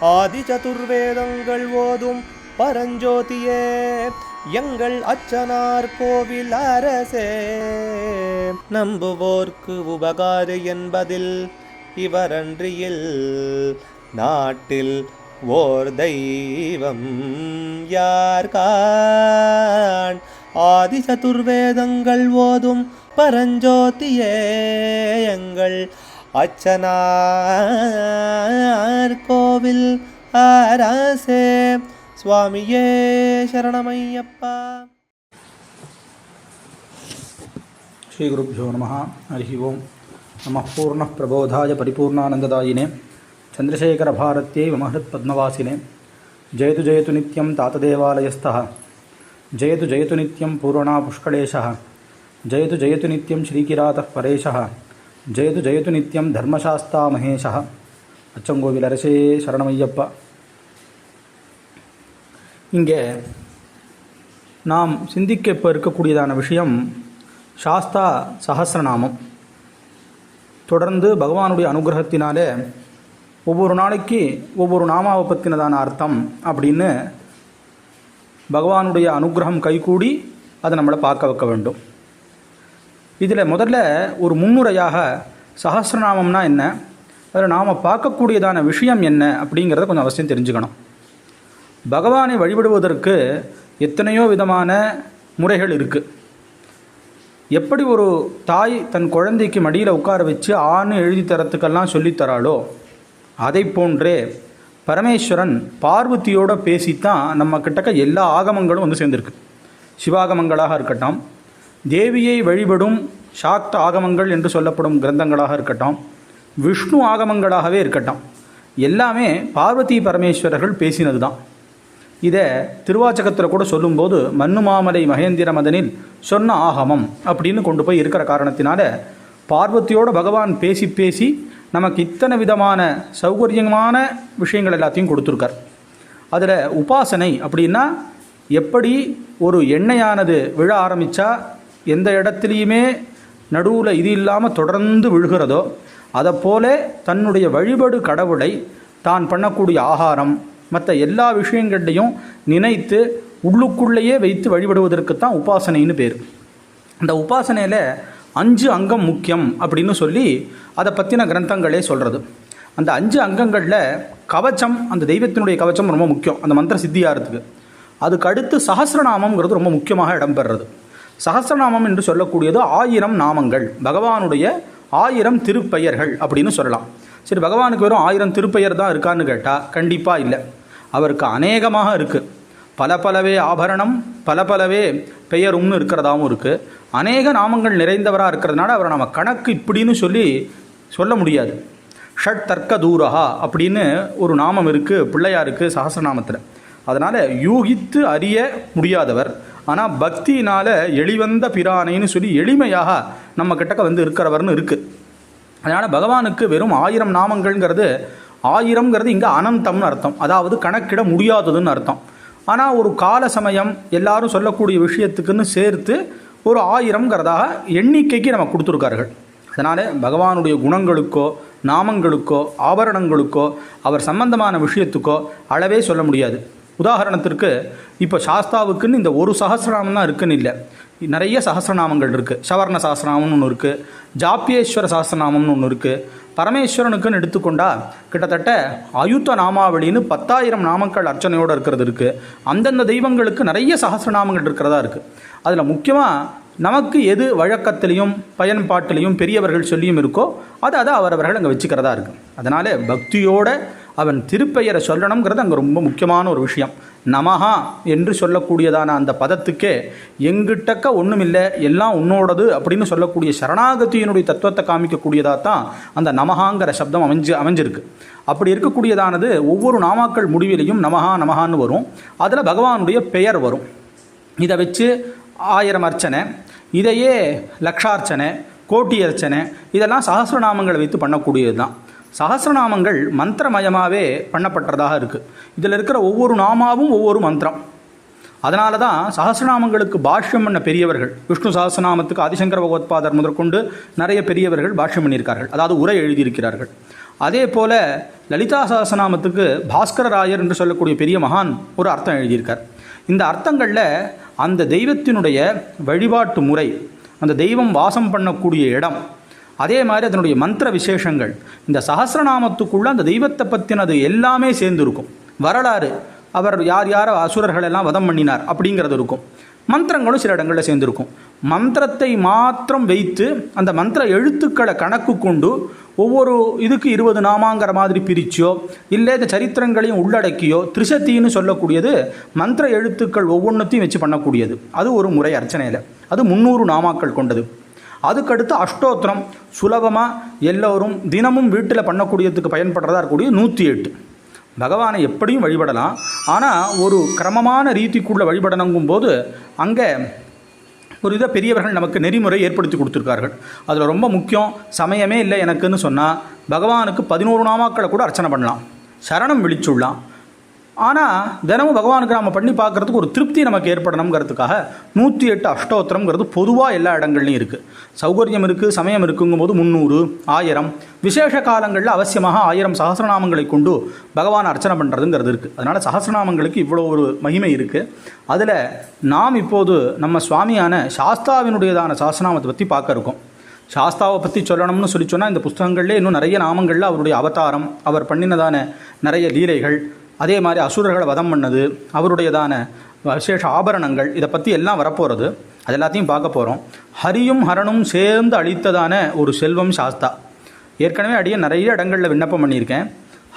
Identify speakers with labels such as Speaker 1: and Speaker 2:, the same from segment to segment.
Speaker 1: ஆதி சதுர்வேதங்கள் ஓதும் பரஞ்சோதியே எங்கள் அச்சனார் கோவில் அரசே. நம்புவோர்க்கு உபகாரி என்பதில் இவரன்றியில் நாட்டில் ஓர் தெய்வம் யார்கான். ஆதி சதுர்வேதங்கள் ஓதும் பரஞ்சோதியே எங்கள் அச்சனார் கோவில் அரசே. சுவாமியே சரணமையப்பா.
Speaker 2: ஸ்ரீ குருப்யோ நமः. ஹரி ஓம். நமः பூர்ணः பிரபோதாய பரிபூர்ணானந்ததாயினே சந்திரசேகர பாரத்யை மமஹத் பத்மவாசினே. ஜெயது ஜெயது நித்யம் தாத்ததேவாலயஸ்தः. ஜெயது ஜெயது நித்யம் பூர்ணா புஷ்களேஷः. ஜெயது ஜெயது நித்யம் ஸ்ரீகிராதः பரேஷः. ஜெயது ஜெயது நித்யம் தர்மசாஸ்தா மகேஷः. அச்சங்கோவில் அரசே சரணமையப்பா. இங்கே நாம் சிந்திக்க இப்போ இருக்கக்கூடியதான விஷயம் சாஸ்தா சஹஸ்ரநாமம். தொடர்ந்து பகவானுடைய அனுகிரகத்தினாலே ஒவ்வொரு நாளைக்கு ஒவ்வொரு நாமாவை பற்றினதான அர்த்தம் அப்படின்னு பகவானுடைய அனுகிரகம் கைகூடி அதை நம்மளை பார்க்க வைக்க வேண்டும். இதில் முதல்ல ஒரு முன்னுரையாக சஹஸ்ரநாமம்னா என்ன, அதில் நாம் பார்க்கக்கூடியதான விஷயம் என்ன அப்படிங்கிறத கொஞ்சம் அவசியம் தெரிஞ்சுக்கணும். பகவானை வழிபடுவதற்கு எத்தனையோ விதமான முறைகள் இருக்குது. எப்படி ஒரு தாய் தன் குழந்தைக்கு மடியில் உட்கார வச்சு ஆண் எழுதி தரத்துக்கெல்லாம் சொல்லித்தராளோ அதை போன்றே பரமேஸ்வரன் பார்வதியோடு பேசித்தான் நம்ம கிட்டக்க எல்லா ஆகமங்களும் வந்து சேர்ந்துருக்கு. சிவாகமங்களாக இருக்கட்டும், தேவியை வழிபடும் சாக்த ஆகமங்கள் என்று சொல்லப்படும் கிரந்தங்களாக இருக்கட்டும், விஷ்ணு ஆகமங்களாகவே இருக்கட்டும், எல்லாமே பார்வதி பரமேஸ்வரர்கள் பேசினது தான். இதை திருவாச்சகத்தில் கூட சொல்லும்போது மன்னுமாமலை மகேந்திர மதனில் சொன்ன ஆகமம் அப்படின்னு கொண்டு போய் இருக்கிற காரணத்தினால பார்வதியோடு பகவான் பேசி பேசி நமக்கு இத்தனை விதமான சௌகரியமான விஷயங்கள் எல்லாத்தையும் கொடுத்துருக்கார். அதில் உபாசனை அப்படின்னா எப்படி ஒரு எண்ணெயானது விழ ஆரம்பித்தா எந்த இடத்துலையுமே நடுவில் இது இல்லாமல் தொடர்ந்து விழுகிறதோ அதை போல தன்னுடைய வழிபடு கடவுளை தான் பண்ணக்கூடிய ஆகாரம் மற்ற எல்லா விஷயங்களையும் நினைத்து உள்ளுக்குள்ளேயே வைத்து வழிபடுவதற்குத்தான் உபாசனைன்னு பேர். அந்த உபாசனையில் 5 அங்கம் முக்கியம் அப்படின்னு சொல்லி அதை பற்றின கிரந்தங்களே சொல்கிறது. அந்த 5 அங்கங்களில் கவச்சம், அந்த தெய்வத்தினுடைய கவச்சம் ரொம்ப முக்கியம் அந்த மந்திர சித்தியாகிறதுக்கு. அதுக்கு அடுத்து சஹஸ்ரநாமங்கிறது ரொம்ப முக்கியமாக இடம்பெறுறது. சஹஸ்ரநாமம் என்று சொல்லக்கூடியது 1000 நாமங்கள், பகவானுடைய 1000 திருப்பெயர்கள் அப்படின்னு சொல்லலாம். சரி, பகவானுக்கு வெறும் 1000 திருப்பெயர் தான் இருக்கான்னு கேட்டால் கண்டிப்பாக இல்லை. அவருக்கு அநேகமாக இருக்குது. பலவே ஆபரணம் பலவே பெயரும்னு இருக்கிறதாகவும் இருக்குது. அநேக நாமங்கள் நிறைந்தவராக இருக்கிறதுனால அவரை நம்ம கணக்கு இப்படின்னு சொல்ல முடியாது. ஷட் தர்க்க தூரஹா அப்படின்னு ஒரு நாமம் இருக்குது பிள்ளையாருக்கு சஹஸ்ரநாமத்தில். அதனால் யூகித்து அறிய முடியாதவர், ஆனால் பக்தியினால் எளிவந்த பிரானைன்னு சொல்லி எளிமையாக நம்ம கிட்டக்க வந்து இருக்கிறவர்னு இருக்குது. அதனால் பகவானுக்கு வெறும் 1000 நாமங்கள்ங்கிறது 1000ங்கிறது இங்கே அனந்தம்னு அர்த்தம், அதாவது கணக்கிட முடியாததுன்னு அர்த்தம். ஆனால் ஒரு கால சமயம் எல்லாரும் சொல்லக்கூடிய விஷயத்துக்குன்னு சேர்த்து ஒரு 1000ங்கிறதாக எண்ணிக்கைக்கு நம்ம கொடுத்துருக்கார்கள். அதனால் பகவானுடைய குணங்களுக்கோ நாமங்களுக்கோ ஆபரணங்களுக்கோ அவர் சம்பந்தமான விஷயத்துக்கோ அளவே சொல்ல முடியாது. உதாரணத்திற்கு இப்போ சாஸ்தாவுக்குன்னு இந்த ஒரு சஹஸ்ரநாமம் தான் இருக்குன்னு இல்லை, நிறைய சஹஸ்ரநாமங்கள் இருக்குது. சவர்ண சஹஸ்ரநாமம்னு ஒன்று இருக்குது, ஜாப்பியேஸ்வர சஹஸ்ரநாமம்னு ஒன்று இருக்குது. பரமேஸ்வரனுக்குன்னு எடுத்துக்கொண்டால் கிட்டத்தட்ட அயுத்த நாமாவளின்னு 10,000 நாமங்கள் அர்ச்சனையோடு இருக்கிறது இருக்குது. அந்தந்த தெய்வங்களுக்கு நிறைய சஹஸ்ரநாமங்கள் இருக்கிறதா இருக்குது. அதில் முக்கியமாக நமக்கு எது வழக்கத்திலையும் பயன்பாட்டிலையும் பெரியவர்கள் சொல்லியும் இருக்கோ அதை அவரவர்கள் அங்கே வச்சுக்கிறதா இருக்குது. அதனால் பக்தியோடு அவன் திருப்பெயரை சொல்லணுங்கிறது அங்கே ரொம்ப முக்கியமான ஒரு விஷயம். நமஹா என்று சொல்லக்கூடியதான அந்த பதத்துக்கே எங்கிட்டக்க ஒன்றுமில்லை எல்லாம் உன்னோடது அப்படின்னு சொல்லக்கூடிய சரணாகதியினுடைய தத்துவத்தை காமிக்கக்கூடியதாக தான் அந்த நமஹாங்கிற சப்தம் அமைஞ்சிருக்கு. அப்படி இருக்கக்கூடியதானது ஒவ்வொரு நாமாக்கள் முடிவிலையும் நமஹான்னு வரும். அதில் பகவானுடைய பெயர் வரும். இதை வச்சு 1000 அர்ச்சனை, இதையே லக்ஷார்ச்சனை, கோட்டி அர்ச்சனை, இதெல்லாம் சஹஸ்ரநாமங்களை வைத்து பண்ணக்கூடியது தான். சஹஸ்ரநாமங்கள் மந்திரமயமாகவே பண்ணப்பட்டதாக இருக்குது. இதில் இருக்கிற ஒவ்வொரு நாமாவும் ஒவ்வொரு மந்திரம். அதனால தான் சஹஸ்ரநாமங்களுக்கு பாஷ்யம் பண்ண பெரியவர்கள், விஷ்ணு சஹஸ்ரநாமத்துக்கு ஆதிசங்கர பகவத்பாதர் முதற்கொண்டு நிறைய பெரியவர்கள் பாஷ்யம் பண்ணியிருக்கார்கள், அதாவது உரை எழுதியிருக்கிறார்கள். அதே போல் லலிதா சஹஸ்ரநாமத்துக்கு பாஸ்கரராயர் என்று சொல்லக்கூடிய பெரிய மகான் ஒரு அர்த்தம் எழுதியிருக்கார். இந்த அர்த்தங்களில் அந்த தெய்வத்தினுடைய வழிபாட்டு முறை, அந்த தெய்வம் வாசம் பண்ணக்கூடிய இடம், அதே மாதிரி அதனுடைய மந்திர விசேஷங்கள், இந்த சஹஸ்ரநாமத்துக்குள்ளே அந்த தெய்வத்தை பற்றினது எல்லாமே சேர்ந்துருக்கும். வரலாறு, அவர் யார் யார் அசுரர்கள் எல்லாம் வதம் பண்ணினார் அப்படிங்கிறது இருக்கும். மந்திரங்களும் சில இடங்களில் சேர்ந்துருக்கும். மந்திரத்தை மாத்திரம் வைத்து அந்த மந்திர எழுத்துக்களை கணக்கு கொண்டு ஒவ்வொரு இதுக்கு 20 நாமாங்கிற மாதிரி பிரிச்சியோ இல்லை இந்த சரித்திரங்களையும் உள்ளடக்கியோ திரிசத்தின்னு சொல்லக்கூடியது மந்திர எழுத்துக்கள் ஒவ்வொன்றத்தையும் வச்சு பண்ணக்கூடியது. அது ஒரு முறை அர்ச்சனையில். அது 300 நாமாக்கள் கொண்டது. அதுக்கடுத்து அஷ்டோத்திரம் சுலபமாக எல்லோரும் தினமும் வீட்டில் பண்ணக்கூடியதுக்கு பயன்படுறதா இருக்கக்கூடிய 108. பகவானை எப்படியும் வழிபடலாம், ஆனால் ஒரு கிரமமான ரீதிக்குள்ளே வழிபடணுங்கும் போது அங்கே ஒரு இதை பெரியவர்கள் நமக்கு நெறிமுறை ஏற்படுத்தி கொடுத்துருக்கார்கள். அதில் ரொம்ப முக்கியம், சமயமே இல்லை எனக்குன்னு சொன்னால் பகவானுக்கு 11 நாமாக்களை கூட அர்ச்சனை பண்ணலாம், சரணம் விழிச்சுடலாம். ஆனால் தினமும் பகவானுக்கு நாம் பண்ணி பார்க்குறதுக்கு ஒரு திருப்தி நமக்கு ஏற்படணுங்கிறதுக்காக 108 அஷ்டோத்திரம்ங்கிறது பொதுவாக எல்லா இடங்கள்லையும் இருக்குது. சௌகரியம் இருக்குது, சமயம் இருக்குங்கும்போது 300, 1000, விசேஷ காலங்களில் அவசியமாக 1000 சஹஸ்ரநாமங்களை கொண்டு பகவான் அர்ச்சனை பண்ணுறதுங்கிறது இருக்குது. அதனால் சஹஸ்ரநாமங்களுக்கு இவ்வளோ ஒரு மகிமை இருக்குது. அதில் நாம் இப்போது நம்ம சுவாமியான சாஸ்தாவினுடையதான சஹஸ்ரநாமத்தை பற்றி பார்க்க இருக்கோம். சாஸ்தாவை பற்றி சொல்லணும்னு சொல்லி சொன்னால் இந்த புஸ்தகங்கள்லேயே இன்னும் நிறைய நாமங்களில் அவருடைய அவதாரம், அவர் பண்ணினதான நிறைய லீலைகள், அதே மாதிரி அசுரர்களை வதம் பண்ணது, அவருடையதான விசேஷ ஆபரணங்கள், இதை பற்றி எல்லாம் வரப்போகிறது. அது எல்லாத்தையும் பார்க்க போகிறோம். ஹரியும் ஹரனும் சேர்ந்து அளித்ததான ஒரு செல்வம் சாஸ்தா. ஏற்கனவே அடியே நிறைய இடங்களில் விண்ணப்பம் பண்ணியிருக்கேன்.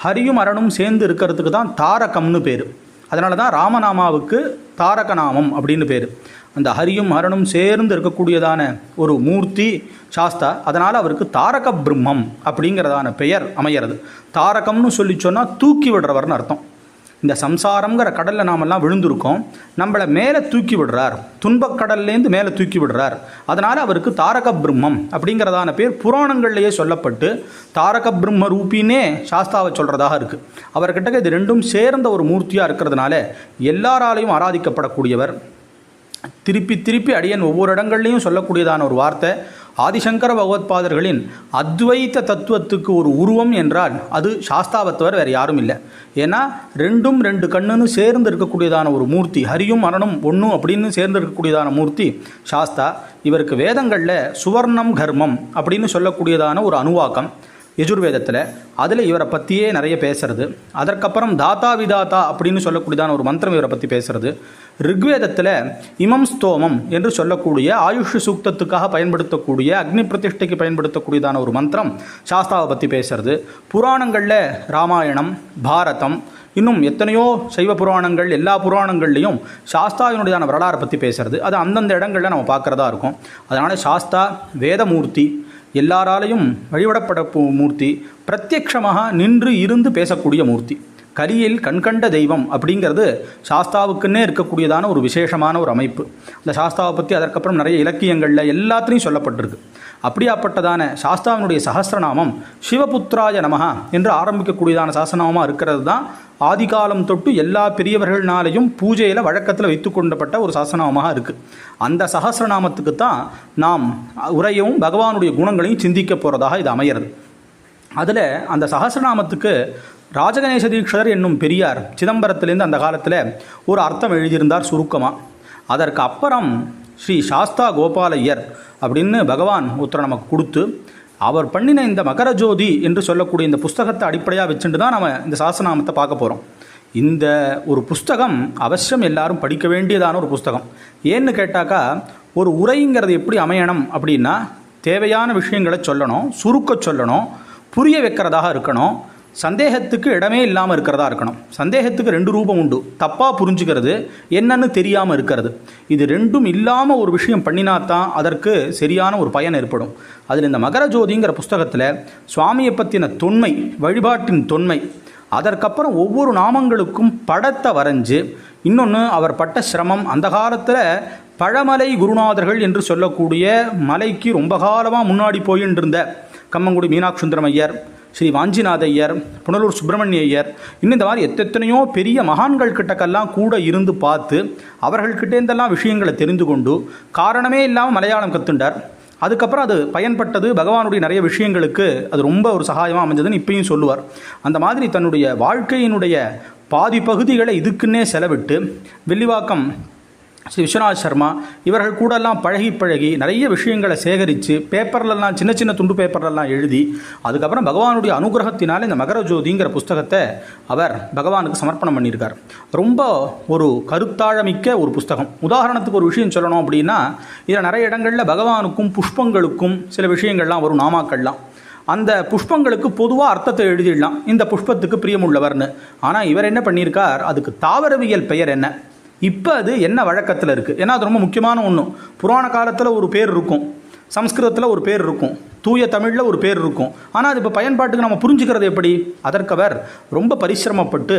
Speaker 2: ஹரியும் ஹரனும் சேர்ந்து இருக்கிறதுக்கு தான் தாரகம்னு பேர். அதனால தான் ராமநாமாவுக்கு தாரக நாமம் அப்படின்னு பேர். அந்த ஹரியும் ஹரனும் சேர்ந்து இருக்கக்கூடியதான ஒரு மூர்த்தி சாஸ்தா. அதனால் அவருக்கு தாரக பிரம்மம் அப்படிங்கிறதான பெயர் அமையிறது. தாரகம்னு சொல்லி சொன்னால் தூக்கி விடுறவர்னு அர்த்தம். இந்த சம்சாரங்கிற கடலில் நாமெல்லாம் விழுந்திருக்கோம், நம்மளை மேலே தூக்கி விடுறார், துன்பக்கடல்லேருந்து மேலே தூக்கி விடுறார். அதனால் அவருக்கு தாரக பிரம்மம் அப்படிங்கிறதான பேர் புராணங்கள்லேயே சொல்லப்பட்டு தாரக பிரம்ம ரூபின்னே சாஸ்தாவை சொல்கிறதாக இருக்குது. அவர்கிட்ட இது ரெண்டும் சேர்ந்த ஒரு மூர்த்தியாக இருக்கிறதுனால எல்லாராலையும் ஆராதிக்கப்படக்கூடியவர். திருப்பி திருப்பி அடியன் ஒவ்வொரு இடங்கள்லையும் சொல்லக்கூடியதான ஒரு வார்த்தை, ஆதிசங்கர பகவத்பாதர்களின் அத்வைத்த தத்துவத்துக்கு ஒரு உருவம் என்றால் அது சாஸ்தாவை தவிர வேறு யாரும் இல்லை. ஏன்னா ரெண்டும் 2 கண்ணுன்னு சேர்ந்து இருக்கக்கூடியதான ஒரு மூர்த்தி, ஹரியும் மரணம் ஒன்று அப்படின்னு சேர்ந்து இருக்கக்கூடியதான மூர்த்தி சாஸ்தா. இவருக்கு வேதங்களில் சுவர்ணம் கர்மம் அப்படின்னு சொல்லக்கூடியதான ஒரு அணுவாக்கம் யஜுர்வேதத்தில், அதில் இவரை பற்றியே நிறைய பேசுறது. அதற்கப்புறம் தாத்தா விதாத்தா அப்படின்னு சொல்லக்கூடியதான ஒரு மந்திரம் இவரை பற்றி பேசுறது. ரிக்வேதத்தில் இமம் ஸ்தோமம் என்று சொல்லக்கூடிய ஆயுஷ் சூக்தத்துக்காக பயன்படுத்தக்கூடிய அக்னி பிரதிஷ்டைக்கு பயன்படுத்தக்கூடியதான ஒரு மந்திரம் சாஸ்தாவை பற்றி பேசுறது. புராணங்களில் ராமாயணம், பாரதம், இன்னும் எத்தனையோ சைவ புராணங்கள், எல்லா புராணங்கள்லேயும் சாஸ்தாவினுடையதான வரலாறை பற்றி பேசுறது. அது அந்தந்த இடங்களில் நம்ம பார்க்குறதா இருக்கும். அதனால் சாஸ்தா வேதமூர்த்தி, எல்லாராலையும் வழிபடப்பட மூர்த்தி, பிரத்யக்ஷமாக நின்று இருந்து பேசக்கூடிய மூர்த்தி. கலியில் கண்கண்ட தெய்வம் அப்படிங்கிறது சாஸ்தாவுக்குன்னே இருக்கக்கூடியதான ஒரு விசேஷமான ஒரு அமைப்பு. இந்த சாஸ்தாவை பற்றி அதற்கப்புறம் நிறைய இலக்கியங்களில் எல்லாத்துலேயும் சொல்லப்பட்டிருக்கு. அப்படியாப்பட்டதான சாஸ்தாவினுடைய சஹஸ்ரநாமம் சிவபுத்திராய நமஹ என்று ஆரம்பிக்கக்கூடியதான சஹஸ்ரநாமமாக இருக்கிறது தான் ஆதிகாலம் தொட்டு எல்லா பெரியவர்கள்னாலையும் பூஜையில் வழக்கத்தில் வைத்து கொண்டப்பட்ட ஒரு சஹஸ்ரநாமமாக இருக்குது. அந்த சஹஸ்ரநாமத்துக்கு தான் நாம் உரையவும் பகவானுடைய குணங்களையும் சிந்திக்க போகிறதாக இது அமையிறது. அதில் அந்த சஹஸ்ரநாமத்துக்கு ராஜகணேச தீட்சர் என்னும் பெரியார் சிதம்பரத்திலேருந்து அந்த காலத்தில் ஒரு அர்த்தம் எழுதியிருந்தார் சுருக்கமாக. அதற்கு அப்புறம் ஸ்ரீ சாஸ்தா கோபாலையர் அப்படின்னு பகவான் உத்தர நமக்கு கொடுத்து அவர் பண்ணின இந்த மகரஜோதி என்று சொல்லக்கூடிய இந்த புஸ்தகத்தை அடிப்படையாக வச்சுட்டு தான் நம்ம இந்த சஹஸ்ரநாமத்தை பார்க்க போகிறோம். இந்த ஒரு புஸ்தகம் அவசியம் எல்லாரும் படிக்க வேண்டியதான ஒரு புஸ்தகம். ஏன்னு கேட்டாக்கா, ஒரு உரைங்கிறது எப்படி அமையணும் அப்படின்னா தேவையான விஷயங்களை சொல்லணும், சுருக்க சொல்லணும், புரிய வைக்கிறதாக இருக்கணும், சந்தேகத்துக்கு இடமே இல்லாமல் இருக்கிறதா இருக்கணும். சந்தேகத்துக்கு 2 ரூபம் உண்டு, தப்பாக புரிஞ்சுக்கிறது, என்னன்னு தெரியாமல் இருக்கிறது. இது ரெண்டும் இல்லாமல் ஒரு விஷயம் பண்ணினாத்தான் அதற்கு சரியான ஒரு பயன் ஏற்படும். அதில் இந்த மகரஜோதிங்கிற புஸ்தகத்தில் சுவாமியை பற்றின தொன்மை, வழிபாட்டின் தொன்மை, அதற்கப்புறம் ஒவ்வொரு நாமங்களுக்கும் படத்தை வரைஞ்சு, இன்னொன்று அவர் பட்ட சிரமம், அந்த காலத்தில் பழமலை குருநாதர்கள் என்று சொல்லக்கூடிய மலைக்கு ரொம்ப காலமாக முன்னாடி போயின்னு இருந்த கம்மங்குடி மீனாட்சி சுந்தரம் ஐயர், ஸ்ரீ வாஞ்சிநாத ஐயர், புனலூர் சுப்பிரமணிய ஐயர், இன்னும் இந்த மாதிரி எத்தனையோ பெரிய மகான்கள் கிட்டக்கெல்லாம் கூட இருந்து பார்த்து அவர்கள்கிட்டேருந்தெல்லாம் விஷயங்களை தெரிந்து கொண்டு காரணமே இல்லாமல் மலையாளம் கற்றுண்டார். அதுக்கப்புறம் அது பயன்பட்டது, பகவானுடைய நிறைய விஷயங்களுக்கு அது ரொம்ப ஒரு சகாயமாக அமைஞ்சதுன்னு இப்பயும் சொல்லுவார். அந்த மாதிரி தன்னுடைய வாழ்க்கையினுடைய பாதி பகுதிகளை இதுக்குன்னே செலவிட்டு வில்லிவாக்கம் ஸ்ரீ விஸ்வநாத் சர்மா இவர்கள் கூடலாம் பழகி நிறைய விஷயங்களை சேகரித்து பேப்பர்லலாம் சின்ன சின்ன துண்டு பேப்பர்லலாம் எழுதி அதுக்கப்புறம் பகவானுடைய அனுகிரகத்தினால இந்த மகர ஜோதிங்கிற புஸ்தகத்தை அவர் பகவானுக்கு சமர்ப்பணம் பண்ணியிருக்கார். ரொம்ப ஒரு கருத்தாழமிக்க ஒரு புஸ்தகம். உதாரணத்துக்கு ஒரு விஷயம் சொல்லணும் அப்படின்னா, இதில் நிறைய இடங்களில் பகவானுக்கும் புஷ்பங்களுக்கும் சில விஷயங்கள்லாம் வரும், நாமாக்கள்லாம். அந்த புஷ்பங்களுக்கு பொதுவாக அர்த்தத்தை எழுதிடலாம், இந்த புஷ்பத்துக்கு பிரியமுள்ளவர்னு. ஆனால் இவர் என்ன பண்ணியிருக்கார், அதுக்கு தாவரவியல் பெயர் என்ன, இப்போ அது என்ன வழக்கத்தில் இருக்குது. ஏன்னா அது ரொம்ப முக்கியமான ஒன்று. புராண காலத்தில் ஒரு பேர் இருக்கும், சம்ஸ்கிருதத்தில் ஒரு பேர் இருக்கும், தூய தமிழில் ஒரு பேர் இருக்கும். ஆனால் அது இப்போ பயன்பாட்டுக்கு நம்ம புரிஞ்சுக்கிறது எப்படி? அதற்கவர் ரொம்ப பரிசிரமப்பட்டு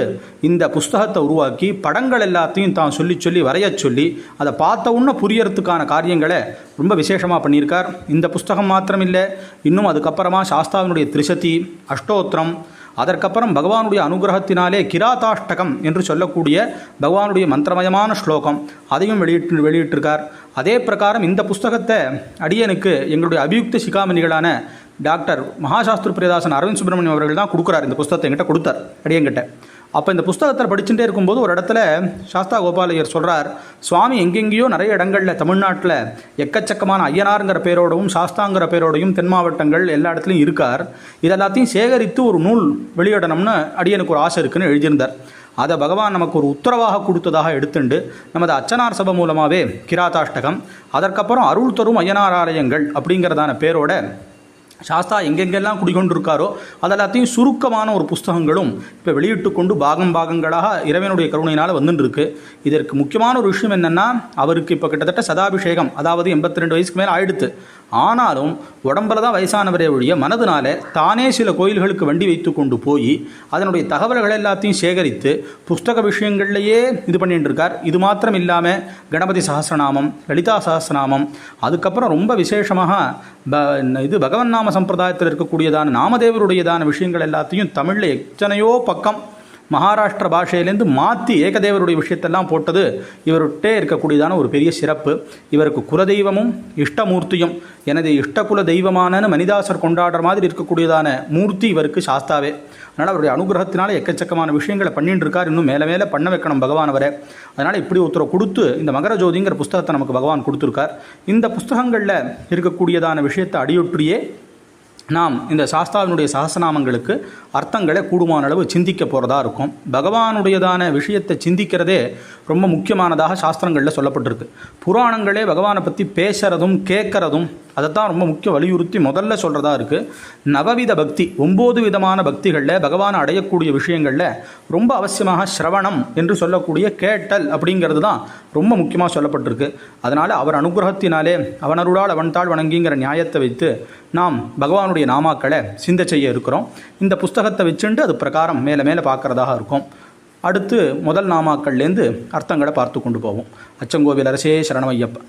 Speaker 2: இந்த புஸ்தகத்தை உருவாக்கி படங்கள் எல்லாத்தையும் தான் சொல்லி வரைய சொல்லி அதை பார்த்த உடனே புரியறதுக்கான காரியங்களை ரொம்ப விசேஷமாக பண்ணியிருக்கார். இந்த புஸ்தகம் மாத்திரமில்லை, இன்னும் அதுக்கப்புறமா சாஸ்தாவினுடைய திரிசதி, அஷ்டோத்திரம், அதற்கப்புறம் பகவானுடைய அனுகிரகத்தினாலே கிராதாஷ்டகம் என்று சொல்லக்கூடிய பகவானுடைய மந்திரமயமான ஸ்லோகம், அதையும் வெளியிட்டிருக்கார். அதே பிரகாரம் இந்த புஸ்தகத்தை அடியனுக்கு எங்களுடைய அபியுக்த சிகாமணிகளான டாக்டர் மகாசாஸ்திர பிரியதாசன் அரவிந்த் சுப்பிரமணியம் அவர்கள் தான் கொடுக்குறார். இந்த புஸ்தகத்தை என்கிட்ட கொடுத்தார் அடியன்கிட்ட. அப்போ இந்த புஸ்தகத்தில் படிச்சுட்டே இருக்கும்போது ஒரு இடத்துல சாஸ்தா கோபாலையர் சொல்கிறார், சுவாமி எங்கெங்கேயோ நிறைய இடங்களில் தமிழ்நாட்டில் எக்கச்சக்கமான ஐயனாருங்கிற பேரோடவும் சாஸ்தாங்கிற பேரோடையும் தென் மாவட்டங்கள் எல்லா இடத்துலையும் இருக்கார். இதெல்லாத்தையும் சேகரித்து ஒரு நூல் வெளியிடணும்னு அடியனுக்கு ஒரு ஆசை இருக்குன்னு எழுதியிருந்தார். அதை பகவான் நமக்கு ஒரு உத்தரவாக கொடுத்ததாக எடுத்துண்டு நமது அச்சனார் சபை மூலமாகவே கிராதாஷ்டகம், அதற்கப்புறம் அருள் தரும் ஐயனார் ஆலயங்கள் அப்படிங்கிறதான பேரோட சாஸ்தா எங்கெங்கெல்லாம் குடிகொண்டிருக்காரோ அதெல்லாத்தையும் சுருக்கமான ஒரு புஸ்தகங்களும் இப்போ வெளியிட்டு கொண்டு பாகங்களாக இறைவனுடைய கருணையினால் வந்துட்டுருக்கு. இதற்கு முக்கியமான ஒரு விஷயம் என்னென்னா, அவருக்கு இப்போ கிட்டத்தட்ட சதாபிஷேகம், அதாவது 82 வயசுக்கு மேலே ஆயிடுத்து. ஆனாலும் உடம்பில் தான் வயசானவரே ஒழிய மனதினால தானே சில கோயில்களுக்கு வண்டி வைத்து கொண்டு போய் அதனுடைய தகவல்கள் எல்லாத்தையும் சேகரித்து புஸ்தக விஷயங்கள்லையே இது பண்ணிட்டு இருக்கார். இது மாத்திரம் இல்லாமல் கணபதி சஹஸ்ரநாமம், லலிதா சஹஸ்ரநாமம், அதுக்கப்புறம் ரொம்ப விசேஷமாக இது பகவன் நாம சம்பிரதாயத்தில் இருக்கக்கூடியதான நாமதேவருடையதான விஷயங்கள் எல்லாத்தையும் தமிழில் எத்தனையோ பக்கம் மகாராஷ்டிர பாஷையிலேருந்து மாற்றி ஏகதேவருடைய விஷயத்தெல்லாம் போட்டது இவர்கிட்டே இருக்கக்கூடியதான ஒரு பெரிய சிறப்பு. இவருக்கு குலதெய்வமும் இஷ்டமூர்த்தியும், எனது இஷ்டகுல தெய்வமான மணிதாசர் கொண்டாடுற மாதிரி இருக்கக்கூடியதான மூர்த்தி இவருக்கு சாஸ்தாவே. அதனால் அவருடைய அனுகிரகத்தினால எக்கச்சக்கமான விஷயங்களை பண்ணிட்டு இருக்கார். இன்னும் மேலே மேலே பண்ண வைக்கணும் பகவான் அவரை. அதனால் இப்படி ஒருத்தரை கொடுத்து இந்த மகர ஜோதிங்கிற புஸ்தகத்தை நமக்கு பகவான் கொடுத்துருக்கார். இந்த புஸ்தகங்களில் இருக்கக்கூடியதான விஷயத்தை அடியொற்றியே நாம் இந்த சாஸ்தாவினுடைய சஹஸ்ரநாமங்களுக்கு அர்த்தங்களை கூடுமான அளவு சிந்திக்க போகிறதா இருக்கும். பகவானுடையதான விஷயத்தை சிந்திக்கிறதே ரொம்ப முக்கியமானதாக சாஸ்திரங்களில் சொல்லப்பட்டிருக்கு. புராணங்களே பகவானை பற்றி பேசுகிறதும் கேட்குறதும் அதைத்தான் ரொம்ப முக்கிய வலியுறுத்தி முதல்ல சொல்கிறதா இருக்குது. நவவித பக்தி, 9 விதமான பக்திகளில் பகவானை அடையக்கூடிய விஷயங்களில் ரொம்ப அவசியமாக சிரவணம் என்று சொல்லக்கூடிய கேட்டல் அப்படிங்கிறது தான் ரொம்ப முக்கியமாக சொல்லப்பட்டிருக்கு. அதனால் அவர் அனுகிரகத்தினாலே அவனருளால் அவன்தாள் வணங்கிங்கிற நியாயத்தை வைத்து நாம் பகவானுடைய நாமாக்களை சிந்த செய்ய இருக்கிறோம். இந்த புஸ்தகத்தை வச்சுட்டு அது பிரகாரம் மேலே மேலே பார்க்குறதாக இருக்கும். அடுத்து முதல் நாமாக்கள்லேருந்து அர்த்தங்களை பார்த்து கொண்டு போவோம். அச்சங்கோவில் அரசே சரணமையப்பா.